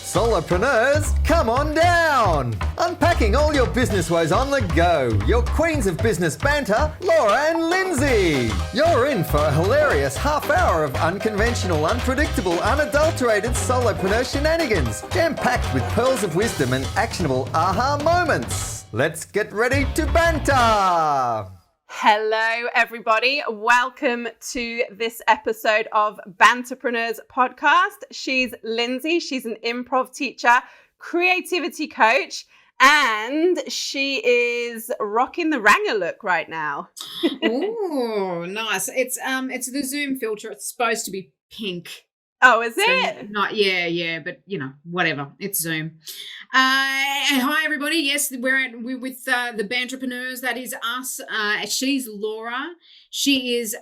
Solopreneurs, come on down! Unpacking all your business woes on the go. Your queens of business banter, Laura and Lindsay. You're in for a hilarious half hour of unconventional, unpredictable, unadulterated solopreneur shenanigans, jam-packed with pearls of wisdom and actionable aha moments. Let's get ready to banter! Hello, everybody. Welcome to this episode of Banterpreneurs Podcast. She's Lindsay. She's an improv teacher, creativity coach, and she is rocking the Ranger look right now. Oh, nice. It's the Zoom filter. It's supposed to be pink. Oh, is it? Yeah, but whatever. It's Zoom. Hi everybody. Yes, we're with the Banterpreneurs. That is us. She's Laura. She is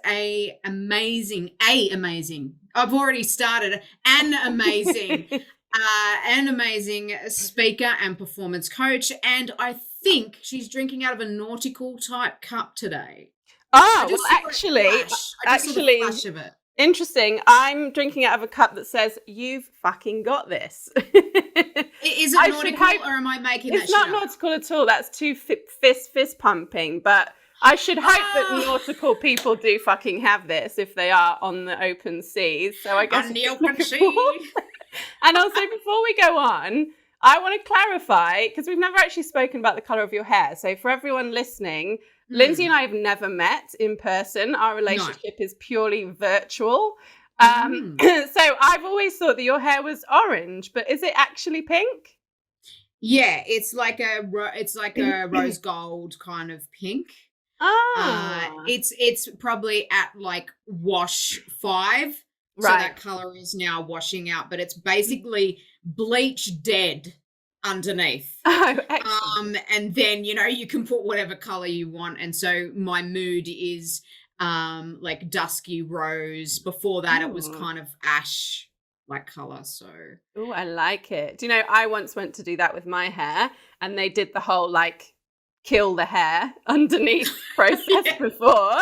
amazing. I've already started an amazing speaker and performance coach, and I think she's drinking out of a nautical type cup today. Oh, well, actually, flash of it. Interesting. I'm drinking out of a cup that says, "You've fucking got this." Is it nautical or am I making that shit up? It's not nautical at all. That's too fist pumping. But I should hope that nautical people do fucking have this if they are on the open seas. So I guess on the open sea. And also, before we go on, I want to clarify, because we've never actually spoken about the colour of your hair. So for everyone listening, Lindsay and I have never met in person. Our relationship is purely virtual. So I've always thought that your hair was orange, but is it actually pink? Yeah, it's like a rose gold kind of pink. It's probably at like wash 5. So that color is now washing out, but it's basically bleach dead underneath. Oh, excellent. And then, you can put whatever color you want. And so my mood is like dusky rose. Before that, it was kind of ash like color. So oh, I like it. Do you know, I once went to do that with my hair, and they did the whole like kill the hair underneath process before.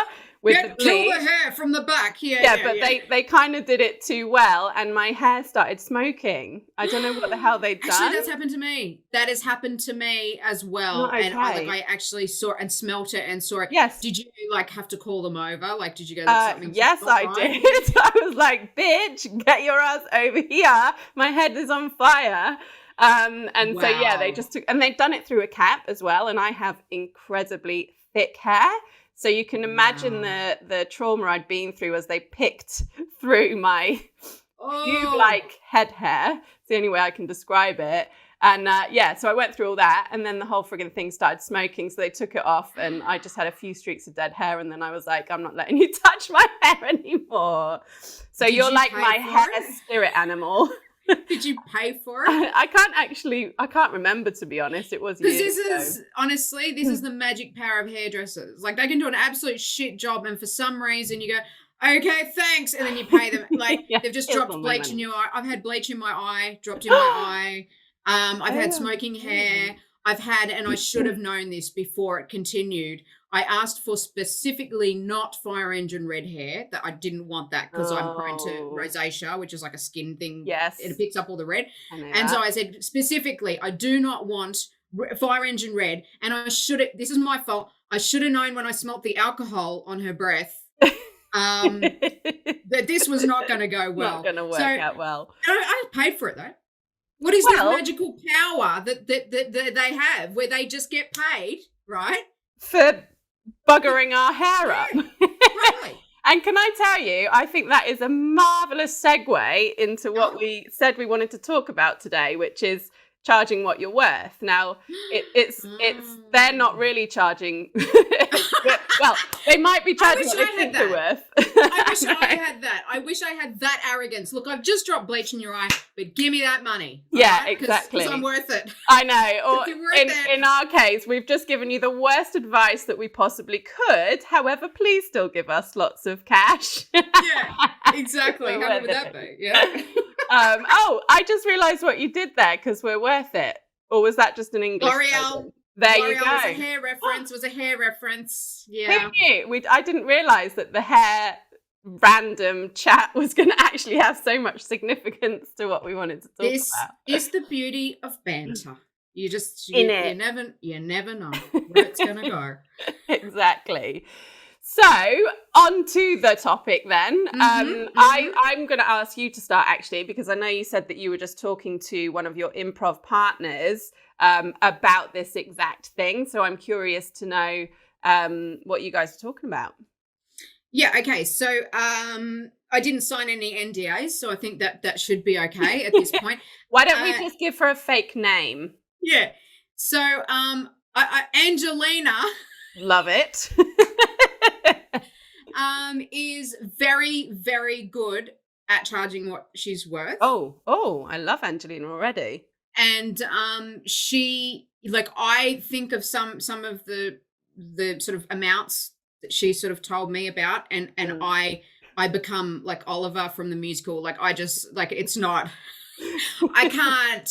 With the kill the hair from the back. But they kind of did it too well, and my hair started smoking. I don't know what the hell they'd done. Actually, that's happened to me. That has happened to me as well. Okay. And I actually saw and smelt it and saw it. Yes. Did you have to call them over? Like, did you go? Something yes, I did. I was like, "Bitch, get your ass over here! My head is on fire." And so they just took, and they'd done it through a cap as well. And I have incredibly thick hair. So you can imagine the trauma I'd been through as they picked through my cube-like head hair. It's the only way I can describe it. And so I went through all that, and then the whole friggin' thing started smoking. So they took it off, and I just had a few streaks of dead hair. And then I was like, I'm not letting you touch my hair anymore. So you're like my hair spirit animal. Did you pay for it? I can't remember, to be honest. It was years ago. This is the magic power of hairdressers. Like, they can do an absolute shit job, and for some reason you go, okay, thanks, and then you pay them. Like, they've just dropped bleach in your eye. I've had bleach in my eye, dropped in my eye. I've had smoking hair. I've had, and I should have known this before it continued, I asked for specifically not fire engine red hair, that I didn't want that because I'm prone to rosacea, which is like a skin thing. Yes. It picks up all the red. So I said specifically, I do not want fire engine red. And this is my fault. I should have known when I smelt the alcohol on her breath that this was not going to go well. Not going to work out well. I paid for it though. What is that magical power that they have where they just get paid, right? For buggering our hair up. Totally. And can I tell you, I think that is a marvelous segue into what we said we wanted to talk about today, which is charging what you're worth. Now, it's they're not really charging. Well, they might be charging what they think they're worth. I wish I had that. I wish I had that arrogance. Look, I've just dropped bleach in your eye, but give me that money. Yeah, right? Exactly. Because I'm worth it. I know. Or in our case, we've just given you the worst advice that we possibly could. However, please still give us lots of cash. Yeah, exactly. How would that be? Yeah. I just realised what you did there, because we're worth it. Or was that just an English L'Oreal? There you go. Was a hair reference. Yeah. Who knew? I didn't realise that the hair random chat was going to actually have so much significance to what we wanted to talk This about. is the beauty of banter. You just In you it. never know where it's gonna go. Exactly. So on to the topic then. I'm going to ask you to start actually, because I know you said that you were just talking to one of your improv partners about this exact thing. So I'm curious to know what you guys are talking about. Yeah, okay. So I didn't sign any NDAs, so I think that should be okay at this point. Why don't we just give her a fake name? Yeah. So Angelina Love it. is very, very good at charging what she's worth. Oh, I love Angelina already. And she, like, I think of some of the sort of amounts that she sort of told me about, and I become like Oliver from the musical. Like, I just, like, it's not, I can't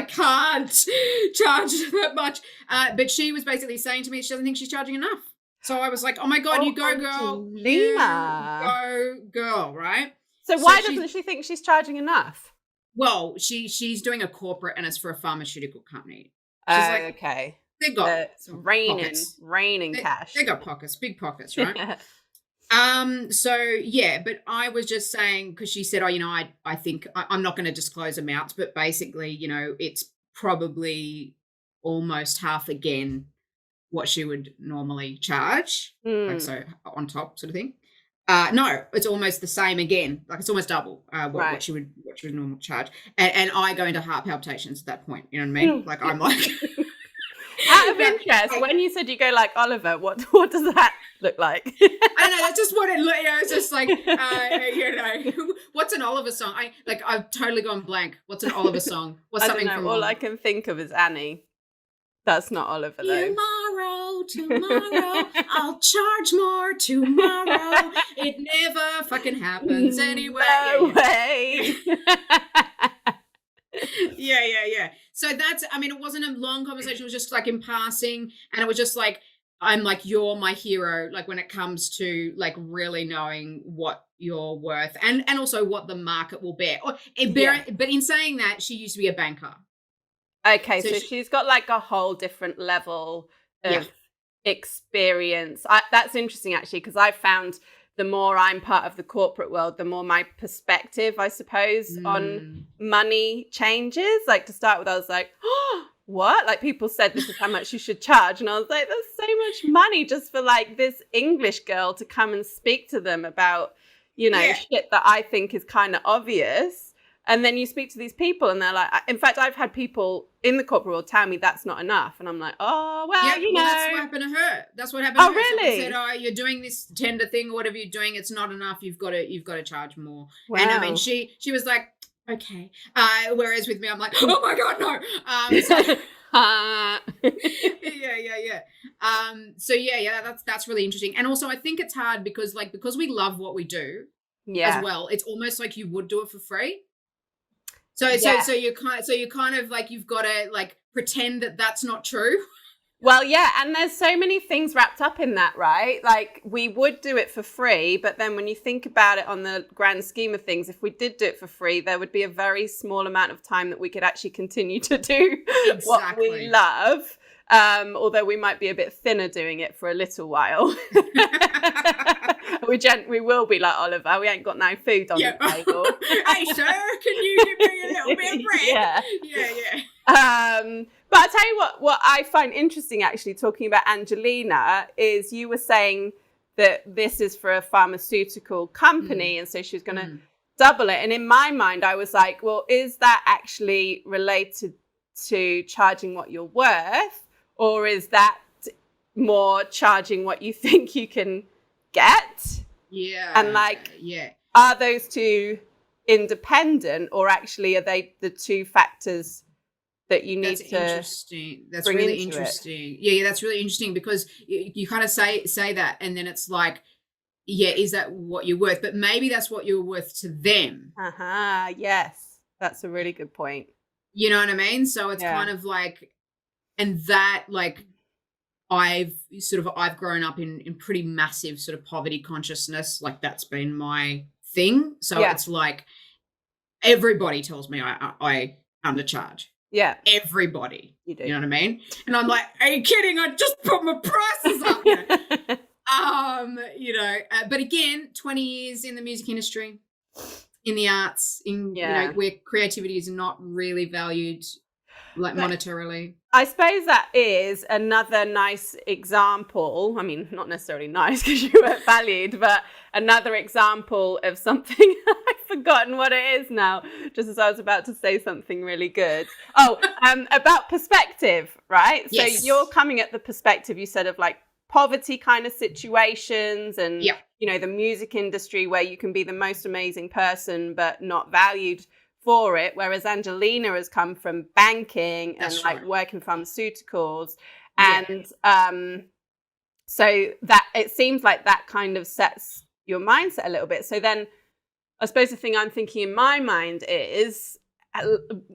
charge that much. But she was basically saying to me she doesn't think she's charging enough. So I was like, oh my God, you go, girl. Angelina. You go, girl, right? So why doesn't she think she's charging enough? Well, she's doing a corporate and it's for a pharmaceutical company. She's like, okay. They've got raining cash. They got pockets, big pockets, right? So yeah, but I was just saying, because she said, I think I'm not going to disclose amounts, but basically, it's probably almost half again what she would normally charge, like, so on top sort of thing. No, it's almost the same again. Like, it's almost double what she would normally charge. And I go into heart palpitations at that point. You know what I mean? Like, I'm like. Out of interest, when you said you go like Oliver, what does that look like? I don't know. That's just what it looked. It's just like, what's an Oliver song? I've totally gone blank. What's an Oliver song? What's something from? All I can think of is Annie. That's not Oliver though. Tomorrow, I'll charge more tomorrow. It never fucking happens anyway. No way. Yeah. So that's, it wasn't a long conversation. It was just like in passing. And it was just like, I'm like, you're my hero. Like, when it comes to like really knowing what you're worth and also what the market will bear. But in saying that, she used to be a banker. Okay, so she's got like a whole different level of experience. That's interesting actually, because I found the more I'm part of the corporate world, the more my perspective, I suppose, on money changes. Like, to start with, I was like, oh, what? Like, people said this is how much you should charge. And I was like, there's so much money just for like this English girl to come and speak to them about, shit that I think is kind of obvious. And then you speak to these people and they're like, in fact, I've had people in the corporate world tell me that's not enough. And I'm like, oh, well, that's what happened to her. That's what happened to her. Really? Someone said, you're doing this tender thing or whatever you're doing. It's not enough. You've got to charge more. Wow. And she was like, okay. Whereas with me, I'm like, oh my God, no. Yeah. That's really interesting. And also I think it's hard because we love what we do as well. It's almost like you would do it for free. So you kind of like, you've got to like pretend that that's not true. Well, yeah, and there's so many things wrapped up in that, right? Like, we would do it for free, but then when you think about it on the grand scheme of things, if we did do it for free, there would be a very small amount of time that we could actually continue to do what we love. Although we might be a bit thinner doing it for a little while. We will be like Oliver. We ain't got no food on the table. Hey, sir, can you give me a little bit of bread? Yeah. But I'll tell you what I find interesting, actually, talking about Angelina, is you were saying that this is for a pharmaceutical company, and so she was going to double it. And in my mind, I was like, well, is that actually related to charging what you're worth? Or is that more charging what you think you can get? Yeah. And are those two independent, or actually are they the two factors that you need to interesting. That's really interesting. Yeah, that's really interesting, because you kind of say that, and then it's like, is that what you're worth? But maybe that's what you're worth to them. Yes. That's a really good point. You know what I mean? So it's kind of like, and that, like, I've grown up in pretty massive sort of poverty consciousness. Like that's been my thing. So it's like everybody tells me I undercharge. Yeah. Everybody. You do. You know what I mean? And I'm like, are you kidding? I just put my prices up. But again, 20 years in the music industry, in the arts, where creativity is not really valued monetarily. I suppose that is another nice example. I mean, not necessarily nice because you weren't valued, but another example of something I've forgotten what it is now, just as I was about to say something really good. About perspective, right? Yes. So you're coming at the perspective, you said, of like poverty kind of situations and, the music industry where you can be the most amazing person, but not valued for it, whereas Angelina has come from banking and like working pharmaceuticals, and so that it seems like that kind of sets your mindset a little bit. So then I suppose the thing I'm thinking in my mind is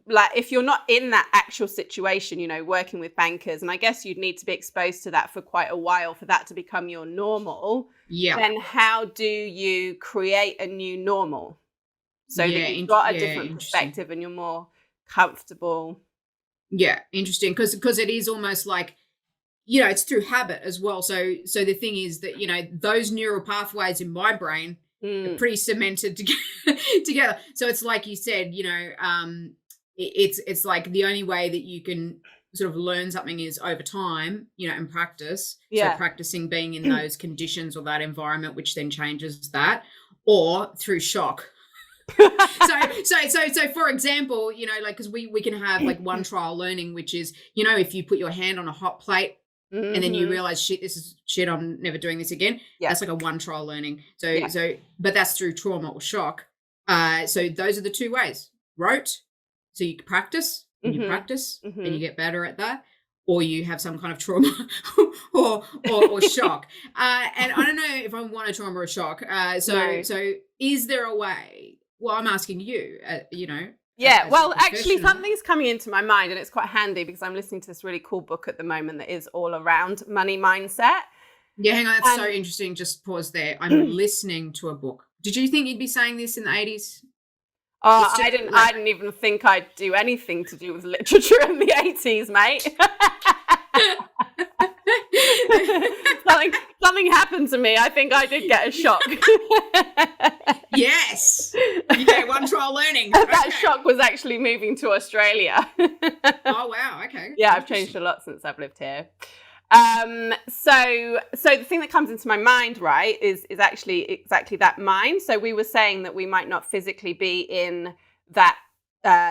like if you're not in that actual situation, working with bankers, and I guess you'd need to be exposed to that for quite a while for that to become your normal, then how do you create a new normal? So that you've got a different perspective and you're more comfortable. Yeah, interesting. Because it is almost like, it's through habit as well. So the thing is that, those neural pathways in my brain are pretty cemented together. So it's like you said, it's like the only way that you can sort of learn something is over time, and practice. So practicing being in those conditions or that environment, which then changes that, or through shock. So for example, because we can have like one trial learning, which is, if you put your hand on a hot plate and then you realize, this is shit, I'm never doing this again. That's like a one trial learning. But that's through trauma or shock. So those are the two ways. Rote, so you practice and you practice and you get better at that, or you have some kind of trauma or shock. And I don't know if I want a trauma or shock. So is there a way? Well, I'm asking you, well, actually, something's coming into my mind, and it's quite handy because I'm listening to this really cool book at the moment that is all around money mindset. Yeah, hang on, that's so interesting. Just pause there. I'm listening to a book. Did you think you'd be saying this in the 80s? Oh, I didn't even think I'd do anything to do with literature in the 80s, mate. Something happened to me. I think I did get a shock. Yes. You get one trial learning. That shock was actually moving to Australia. Oh, wow. Okay. Yeah, I've changed a lot since I've lived here. So the thing that comes into my mind, right, is actually exactly that mind. So we were saying that we might not physically be in that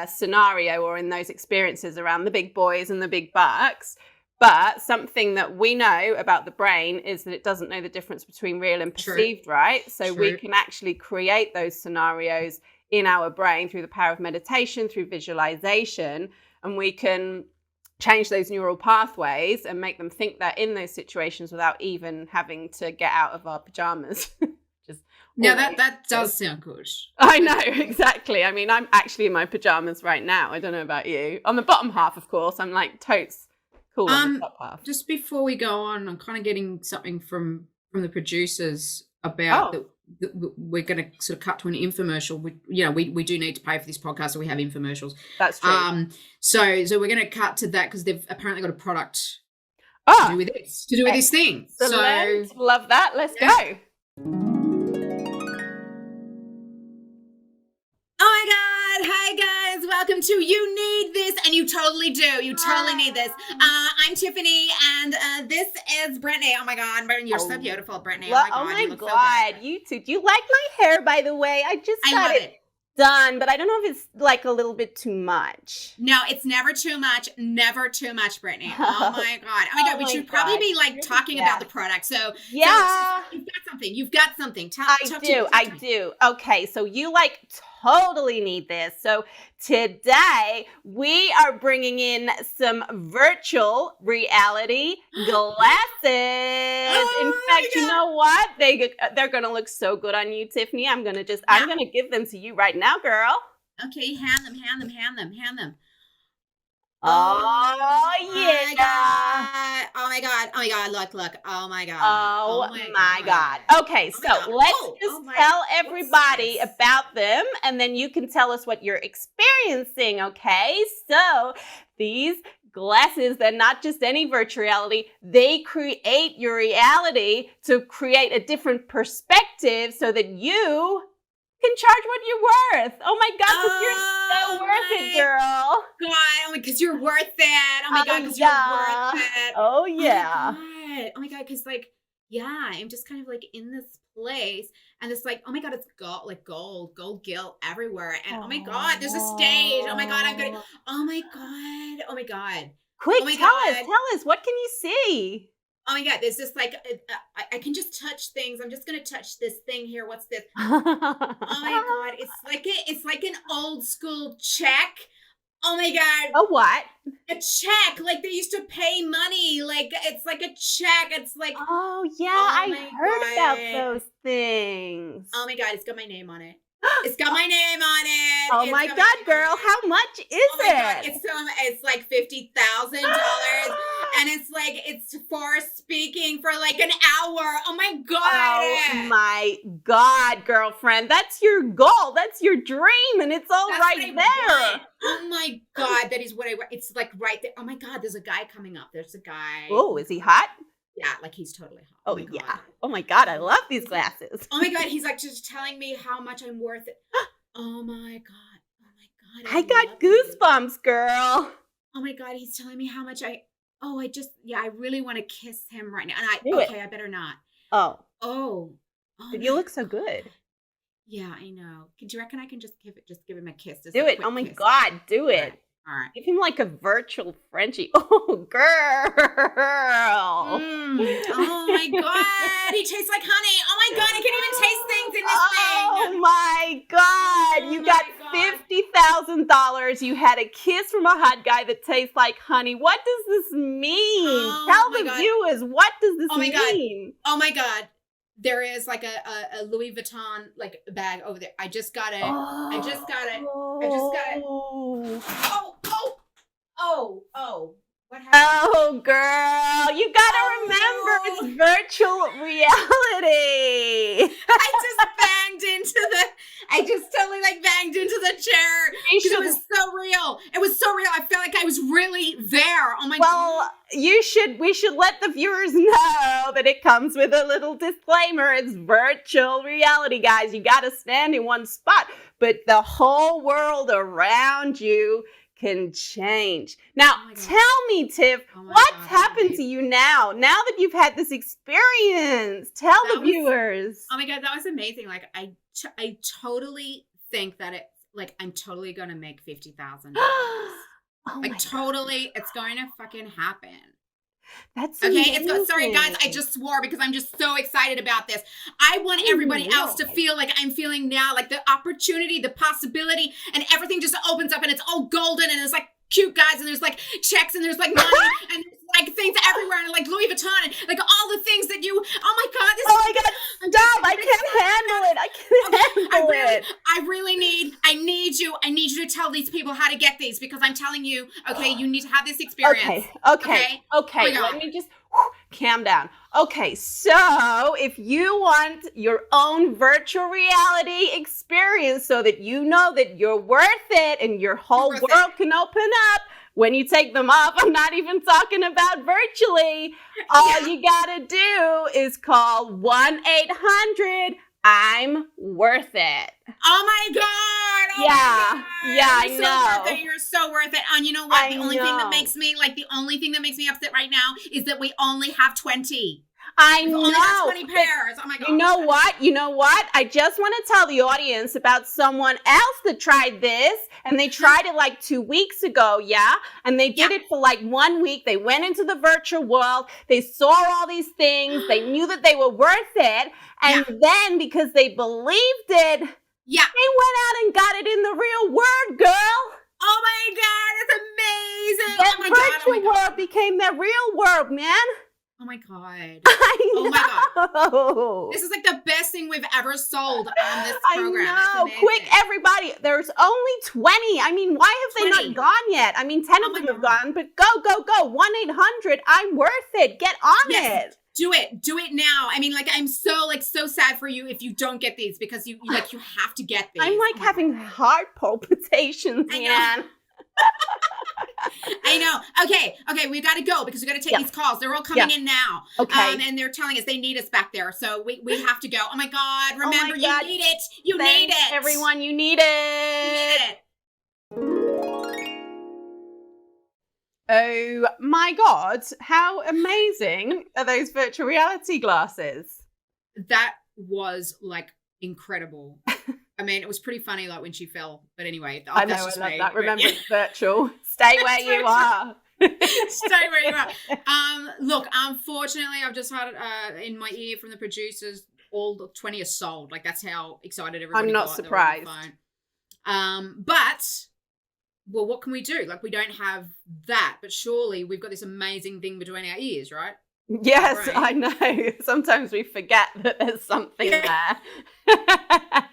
scenario or in those experiences around the big boys and the big bucks. But something that we know about the brain is that it doesn't know the difference between real and perceived, right? So we can actually create those scenarios in our brain through the power of meditation, through visualization, and we can change those neural pathways and make them think they're in those situations without even having to get out of our pajamas. That does sound good. I know, exactly. I mean, I'm actually in my pajamas right now. I don't know about you. On the bottom half, of course, I'm like totes. Cool. Just before we go on, I'm kind of getting something from the producers about that we're going to sort of cut to an infomercial. We do need to pay for this podcast, so we have infomercials. That's true. So we're going to cut to that because they've apparently got a product to do with this thing. Excellent. So love that. Let's go. Welcome to You Need This, and you totally do. You totally need this. I'm Tiffany, and this is Brittany. Oh my God, you're so beautiful, Brittany. Well, oh my God, so you too. Do you like my hair, by the way? I got it done, but I don't know if it's like a little bit too much. No, it's never too much. Never too much, Brittany. Oh my God. We should probably be like talking about the product. So yeah, so you've got something. I do. Okay, so you totally need this. So today we are bringing in some virtual reality glasses. In fact, you know what? They're going to look so good on you, Tiffany. I'm going to give them to you right now, girl. Okay, hand them. Oh, yeah. Oh my God. Oh my God. Look. Oh my God. Oh my God. Okay, so let's tell everybody about them, and then you can tell us what you're experiencing, okay? So these glasses, they're not just any virtual reality. They create your reality to create a different perspective so that you can charge what you're worth. Oh my God, because you're so worth it, girl. God, because you're worth it. Oh my God, because you're worth it. Oh yeah. Oh my God, because I'm just kind of like in this place, and it's like, oh my God, it's gold gilt everywhere, and oh my God, there's a stage. Oh my God, oh my God. Quick, tell us, what can you see? Oh my God, there's this I can just touch things. I'm just gonna touch this thing here. What's this? Oh my God, it's like an old school check. Oh my God. A what? A check. Like they used to pay money. Like it's like a check. It's like, oh yeah, I heard about those things. Oh my God, it's got my name on it. It's got my name on it. Oh my God, girl, how much is it? It's like $50,000, and it's for speaking for like an hour. Oh my God. Oh my God, girlfriend, that's your goal. That's your dream, and it's all right there. Oh my God, that is what I want. It's like right there. Oh my God, there's a guy coming up. There's a guy. Oh, is he hot? Yeah, like he's totally hot. Oh yeah. Oh my God, I love these glasses. Oh my God, he's like just telling me how much I'm worth it. Oh my God. I got goosebumps, girl. Oh my God, he's telling me how much I really want to kiss him right now. And I better not. Oh. But you look so good. Yeah, I know. Do you reckon I can just give him a kiss? Do it. Oh my God, do it. All right. Give him like a virtual Frenchie. Oh, girl. Oh my God. He tastes like honey. Oh my God. I can't even taste things in this thing. Oh my God. You got $50,000. You had a kiss from a hot guy that tastes like honey. What does this mean? Tell the viewers, what does this mean? Oh my God. There is like a Louis Vuitton like bag over there. I just got it. I just got it. Oh. What happened? Oh, girl. You got to remember it's virtual reality. I just totally like banged into the chair. It was so real. It was so real. I felt like I was really there. Oh my God. Well, we should let the viewers know that it comes with a little disclaimer. It's virtual reality, guys. You got to stand in one spot, but the whole world around you can change. Now, tell me, Tiff, what's happened to you now that you've had this experience? Tell the viewers. Oh my God, that was amazing. Like, I totally think that I'm totally going to make $50,000. It's going to fucking happen. That's okay. Sorry, guys. I just swore because I'm just so excited about this. I want everybody else to feel like I'm feeling now, like the opportunity, the possibility, and everything just opens up, and it's all golden, and it's like cute guys, and there's like checks, and there's like money, and there's like things everywhere, and like Louis Vuitton, and like all the things that you. Oh my God! Stop! I can't handle it. I can't handle it. I need you to tell these people how to get these, because I'm telling you, okay, you need to have this experience. Okay. Let me just calm down. Okay, so if you want your own virtual reality experience so that you know that you're worth it and your whole world can open up when you take them off, I'm not even talking about virtually. All you gotta do is call 1-800 I'm worth it. Oh my God. Yeah, I know. You're so worth it. And you know what? The only thing that makes me upset right now is that we only have 20. I know. Only have 20 pairs. Oh my God. You know what? I just want to tell the audience about someone else that tried this, and they tried it like 2 weeks ago, and they did it for like 1 week. They went into the virtual world. They saw all these things. They knew that they were worth it. And then because they believed it, they went out and got it in the real world, girl. Oh my God, it's amazing. That virtual world became their real world, man. Oh my God. I know. Oh my God. This is like the best thing we've ever sold on this program. I know. Quick, everybody. There's only 20. I mean, why have 20. They not gone yet? I mean, 10 of them have gone, but go. 1-800. I'm worth it. Get on it. Do it now. I mean, like, I'm so sad for you if you don't get these, because you have to get these. I'm like having heart palpitations, man. I know. Okay, we got to go because we got to take these calls. They're all coming in now. Okay. And they're telling us they need us back there. So we have to go. Oh my God. Remember, you need it. You need it. Everyone, you need it. Oh my God. How amazing are those virtual reality glasses? That was like incredible. I mean, it was pretty funny, like when she fell. But anyway, I know, I love that. Remember, it's virtual. Stay where you are. Stay where you are. Look, unfortunately, I've just had in my ear from the producers, all the 20 are sold. Like, that's how excited everybody got. I'm not surprised. But, well, what can we do? Like, we don't have that, but surely we've got this amazing thing between our ears, right? Yes, I know. Sometimes we forget that there's something there. I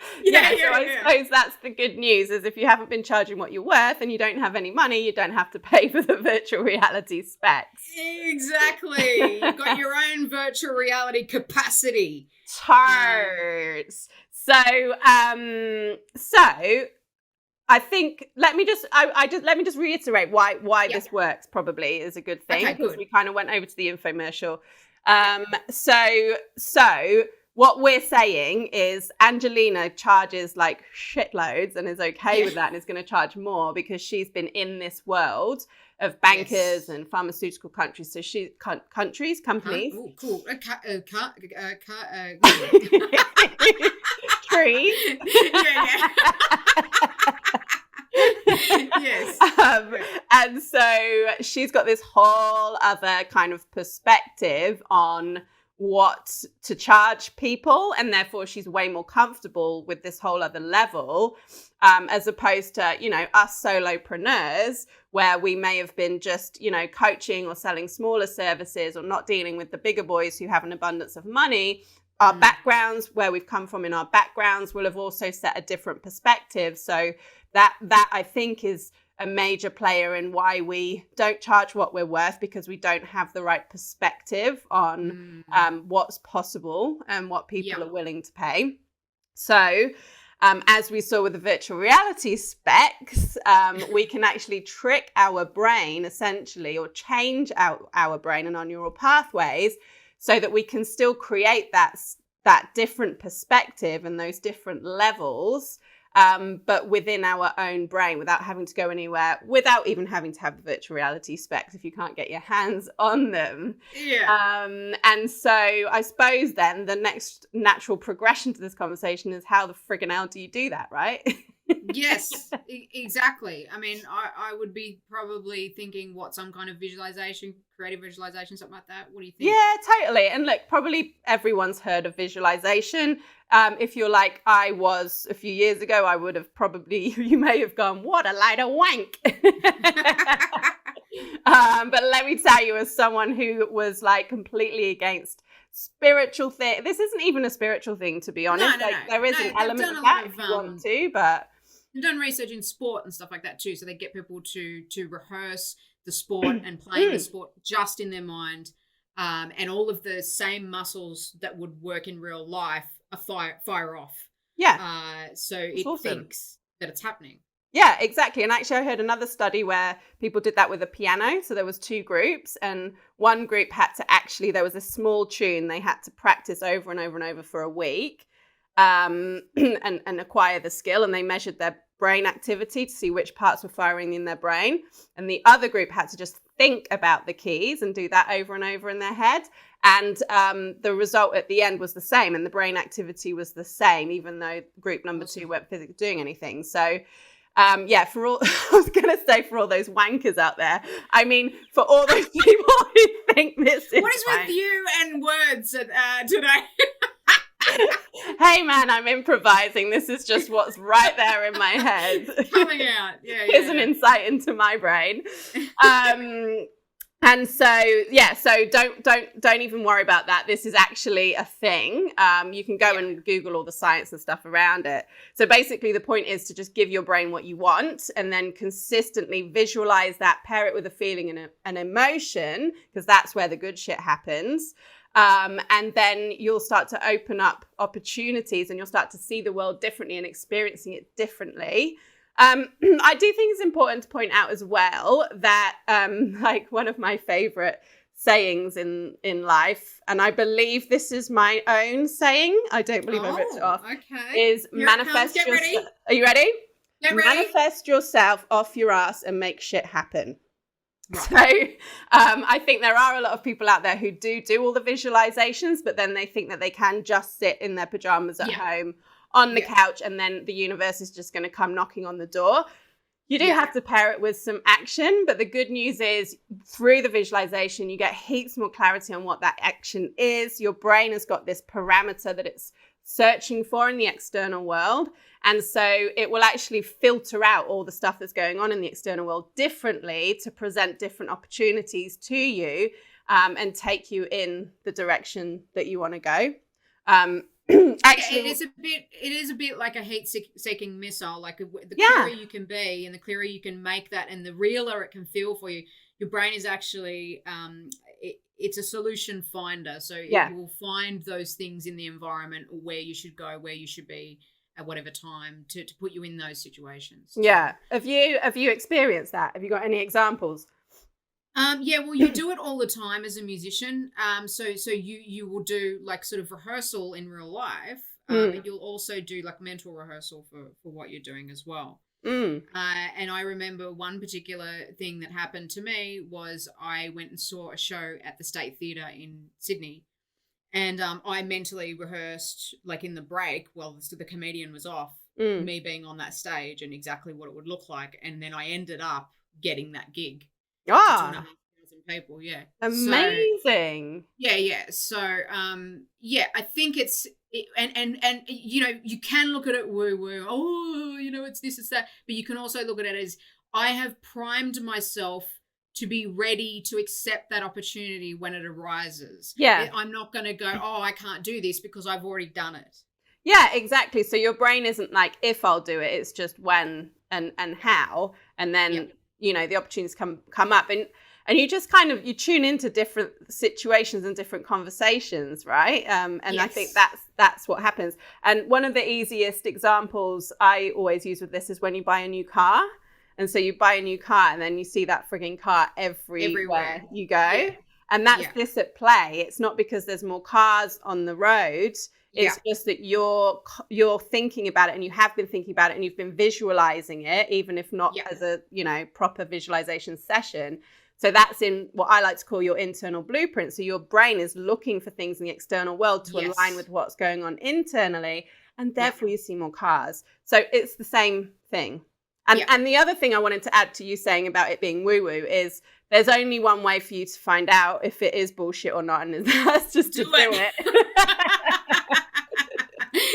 suppose that's the good news, is if you haven't been charging what you're worth and you don't have any money, you don't have to pay for the virtual reality specs. Exactly. You've got your own virtual reality capacity. Tarts. So I think let me just reiterate why this works probably is a good thing, because we kind of went over to the infomercial. So what we're saying is Angelina charges like shitloads and is okay with that and is going to charge more because she's been in this world of bankers and pharmaceutical countries. So companies. Oh, cool. Tree. Yeah. Yes. And so she's got this whole other kind of perspective on what to charge people, and therefore she's way more comfortable with this whole other level, as opposed to, you know, us solopreneurs, where we may have been just, you know, coaching or selling smaller services or not dealing with the bigger boys who have an abundance of money. Our backgrounds, where we've come from in our backgrounds, will have also set a different perspective. So that I think is a major player in why we don't charge what we're worth, because we don't have the right perspective on what's possible and what people are willing to pay. So as we saw with the virtual reality specs, we can actually trick our brain essentially, or change our brain and our neural pathways, so that we can still create that different perspective and those different levels, but within our own brain, without having to go anywhere, without even having to have the virtual reality specs if you can't get your hands on them. Yeah. And so I suppose then the next natural progression to this conversation is, how the friggin' hell do you do that, right? Yes, exactly. I mean, I would be probably thinking, what, some kind of visualization, creative visualization, something like that. What do you think? Yeah, totally. And look, probably everyone's heard of visualization. If you're like I was a few years ago, I would have probably, you may have gone, what a light of wank. But let me tell you, as someone who was like completely against spiritual thing, this isn't even a spiritual thing, to be honest. No. There is an element of that if you want to, but they've done research in sport and stuff like that too. So they get people to rehearse the sport and playing the sport just in their mind, and all of the same muscles that would work in real life are fire off. Yeah. So it thinks that it's happening. Yeah, exactly. And actually, I heard another study where people did that with a piano. So there was 2 groups, and one group had to actually, there was a small tune they had to practice over and over and over for a week, and acquire the skill. And they measured their brain activity to see which parts were firing in their brain. And the other group had to just think about the keys and do that over and over in their head. And the result at the end was the same, and the brain activity was the same, even though group number 2 weren't physically doing anything. So for all, I was going to say, for all those wankers out there, I mean, for all those people who think this is what is with you and words today? Hey man, I'm improvising. This is just what's right there in my head. Coming out. Yeah. Here's an insight into my brain. And so, yeah, so don't even worry about that. This is actually a thing. You can go and Google all the science and stuff around it. So basically the point is to just give your brain what you want and then consistently visualize that, pair it with a feeling and an emotion, because that's where the good shit happens. And then you'll start to open up opportunities and you'll start to see the world differently and experiencing it differently. I do think it's important to point out as well that like one of my favorite sayings in life, and I believe this is my own saying, I don't believe I ripped it off, is manifest yourself. Are you ready? Get ready. Manifest yourself off your ass and make shit happen. Right. So I think there are a lot of people out there who do all the visualizations, but then they think that they can just sit in their pajamas at home on the couch and then the universe is just going to come knocking on the door. You do have to pair it with some action, but the good news is through the visualization, you get heaps more clarity on what that action is. Your brain has got this parameter that it's searching for in the external world. And so it will actually filter out all the stuff that's going on in the external world differently to present different opportunities to you and take you in the direction that you want to go. Actually, it is a bit like a heat-seeking missile. Like the clearer you can be and the clearer you can make that and the realer it can feel for you, your brain is actually it's a solution finder. So it will find those things in the environment where you should go, where you should be at whatever time to put you in those situations. Yeah. Have you experienced that? Have you got any examples? Well, you do it all the time as a musician. So you will do like sort of rehearsal in real life. And you'll also do like mental rehearsal for what you're doing as well. And I remember one particular thing that happened to me was I went and saw a show at the State Theatre in Sydney. And I mentally rehearsed like in the break while the comedian was off, me being on that stage and exactly what it would look like. And then I ended up getting that gig. 2,500 people, amazing. So, I think it's and you know, you can look at it woo, oh, you know, it's this, it's that, but you can also look at it as I have primed myself to be ready to accept that opportunity when it arises. I'm not going to go, oh, I can't do this because I've already done it. Yeah, exactly. So your brain isn't like, if I'll do it, it's just when and how, and then you know, the opportunities come up and you just kind of, you tune into different situations and different conversations, right? I think that's what happens. And one of the easiest examples I always use with this is when you buy a new car. And so you buy a new car and then you see that frigging car everywhere you go. Yeah. And that's this at play. It's not because there's more cars on the road. It's just that you're thinking about it and you have been thinking about it and you've been visualizing it, even if not as a, you know, proper visualization session. So that's in what I like to call your internal blueprint. So your brain is looking for things in the external world to align with what's going on internally. And therefore you see more cars. So it's the same thing. And the other thing I wanted to add to you saying about it being woo-woo is there's only one way for you to find out if it is bullshit or not. And that's just to do it.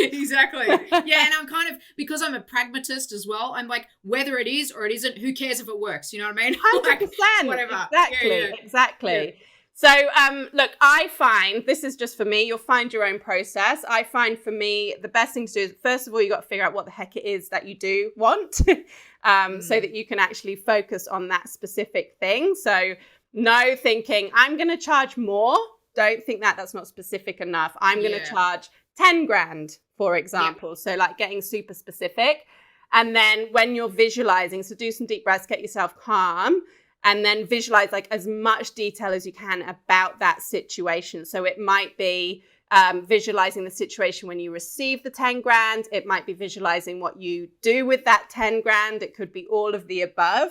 Exactly. Yeah, and I'm kind of, because I'm a pragmatist as well, I'm like, whether it is or it isn't, who cares if it works? You know what I mean? 100%. Whatever. Exactly. Yeah. So, look, I find, this is just for me, you'll find your own process. I find for me, the best thing to do is, first of all, you got to figure out what the heck it is that you do want so that you can actually focus on that specific thing. So no thinking, I'm going to charge more. Don't think that's not specific enough. I'm going to charge 10 grand, for example. So like getting super specific. And then when you're visualizing, so do some deep breaths, get yourself calm, and then visualize like as much detail as you can about that situation. So it might be visualizing the situation when you receive the 10 grand. It might be visualizing what you do with that 10 grand. It could be all of the above.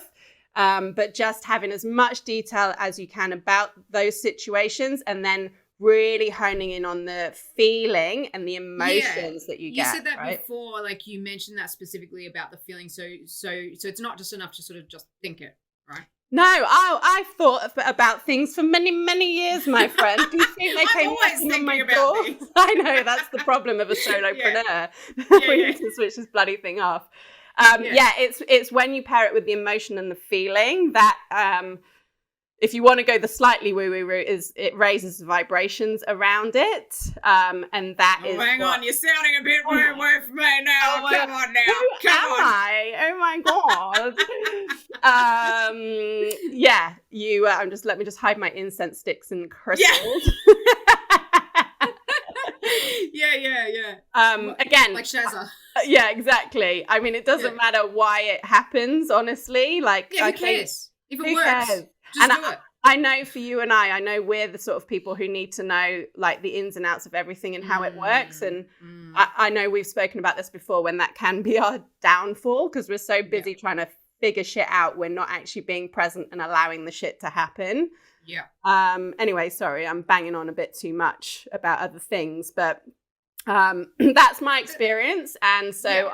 But just having as much detail as you can about those situations and then really honing in on the feeling and the emotions that you get. You said that before, like you mentioned that specifically about the feeling. So it's not just enough to sort of just think it, right? No, I've thought about things for many, many years, my friend. Do you think they came knocking on my door? I know, that's the problem of a solopreneur. We need to switch this bloody thing off. It's when you pair it with the emotion and the feeling that if you want to go the slightly woo-woo route, is it raises the vibrations around it. And that is hang on, you're sounding a bit woo-woo for me now. Come on now. Who am I? Oh my God. Yeah, let me just hide my incense sticks and crystals. Yeah. Again, like Shazza. Yeah, exactly. I mean, it doesn't matter why it happens, honestly. Like, who cares? If it works, cares? Just do it. I know for you and I know we're the sort of people who need to know like the ins and outs of everything and how it works. And I know we've spoken about this before, when that can be our downfall because we're so busy trying to figure shit out. We're not actually being present and allowing the shit to happen. Yeah. Anyway, sorry, I'm banging on a bit too much about other things, but that's my experience. And so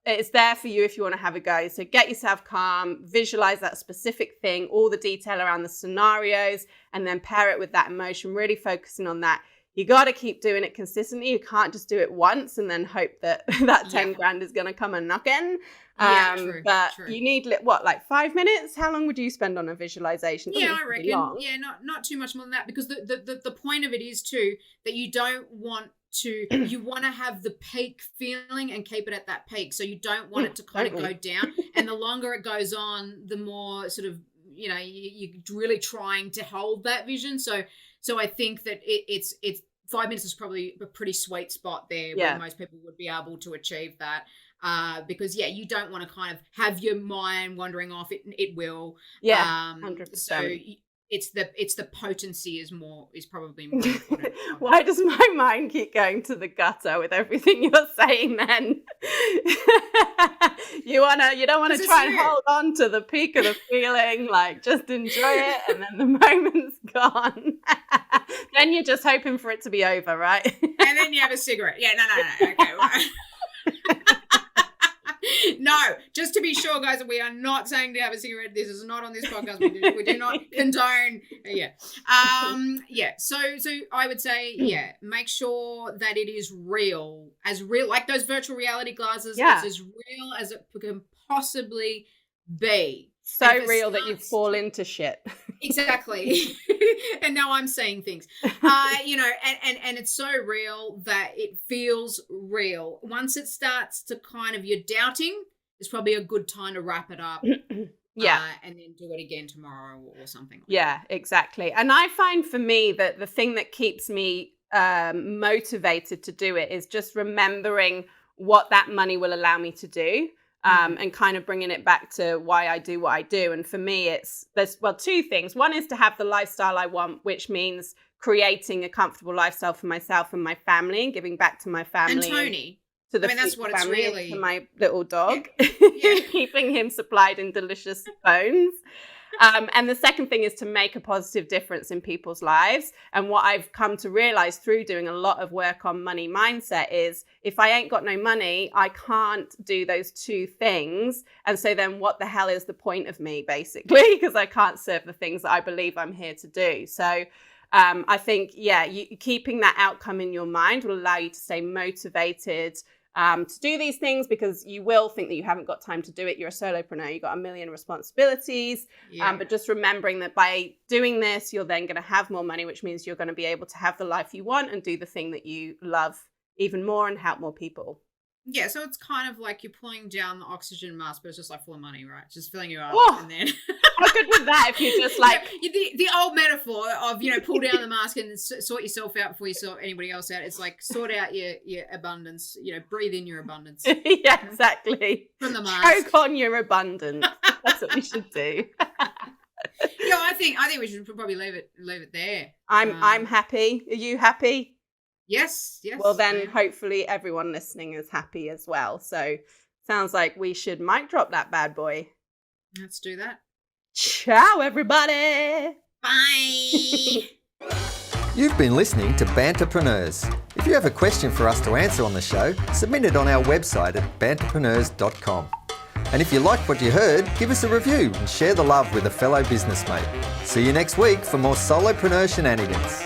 it's there for you if you want to have a go. So get yourself calm, visualize that specific thing, all the detail around the scenarios, and then pair it with that emotion, really focusing on that. You got to keep doing it consistently. You can't just do it once and then hope that 10 grand is going to come a knockin'. True. You need like 5 minutes? How long would you spend on a visualization? I reckon. Yeah, not too much more than that, because the point of it is too that you don't want to, you want to have the peak feeling and keep it at that peak. So you don't want it to kind of go down. And the longer it goes on, the more sort of, you're really trying to hold that vision. So I think that it's 5 minutes is probably a pretty sweet spot there where most people would be able to achieve that. Because you don't want to kind of have your mind wandering off. It will. 100%. So it's the potency is probably more important. Why does my mind keep going to the gutter with everything you're saying then? You don't want to try and hold on to the peak of the feeling, like just enjoy it, and then the moment's gone. Then you're just hoping for it to be over, right? And then you have a cigarette. Yeah, no. Okay. Well, no, just to be sure, guys, we are not saying to have a cigarette. This is not on this podcast. We do not condone. So I would say, make sure that it is real, like those virtual reality glasses. It's as real as it can possibly be. So real that you fall into shit. Exactly. And now I'm saying things, and it's so real that it feels real. Once it starts to kind of, you're doubting, it's probably a good time to wrap it up. And then do it again tomorrow or something. Exactly. And I find for me that the thing that keeps me motivated to do it is just remembering what that money will allow me to do. And kind of bringing it back to why I do what I do. And for me, there's two things. One is to have the lifestyle I want, which means creating a comfortable lifestyle for myself and my family, and giving back to my family. And Tony. That's what it's really. To my little dog, keeping him supplied in delicious bones. And the second thing is to make a positive difference in people's lives. And what I've come to realize through doing a lot of work on money mindset is if I ain't got no money, I can't do those two things. And so then what the hell is the point of me, basically? Because I can't serve the things that I believe I'm here to do. So I think, keeping that outcome in your mind will allow you to stay motivated to do these things, because you will think that you haven't got time to do it. You're a solopreneur, you've got a million responsibilities. But just remembering that by doing this, you're then going to have more money, which means you're going to be able to have the life you want and do the thing that you love even more and help more people. Yeah, so it's kind of like you're pulling down the oxygen mask, but it's just like full of money, right? Just filling you up, and then how good was that if you just like the old metaphor of pull down the mask and sort yourself out before you sort anybody else out. It's like sort out your abundance. Breathe in your abundance. Yeah, exactly. From the mask. Choke on your abundance. That's what we should do. I think we should probably leave it there. I'm happy. Are you happy? Yes. Well, then hopefully everyone listening is happy as well. So sounds like we should mic drop that bad boy. Let's do that. Ciao, everybody. Bye. You've been listening to Banterpreneurs. If you have a question for us to answer on the show, submit it on our website at banterpreneurs.com. And if you liked what you heard, give us a review and share the love with a fellow business mate. See you next week for more solopreneur shenanigans.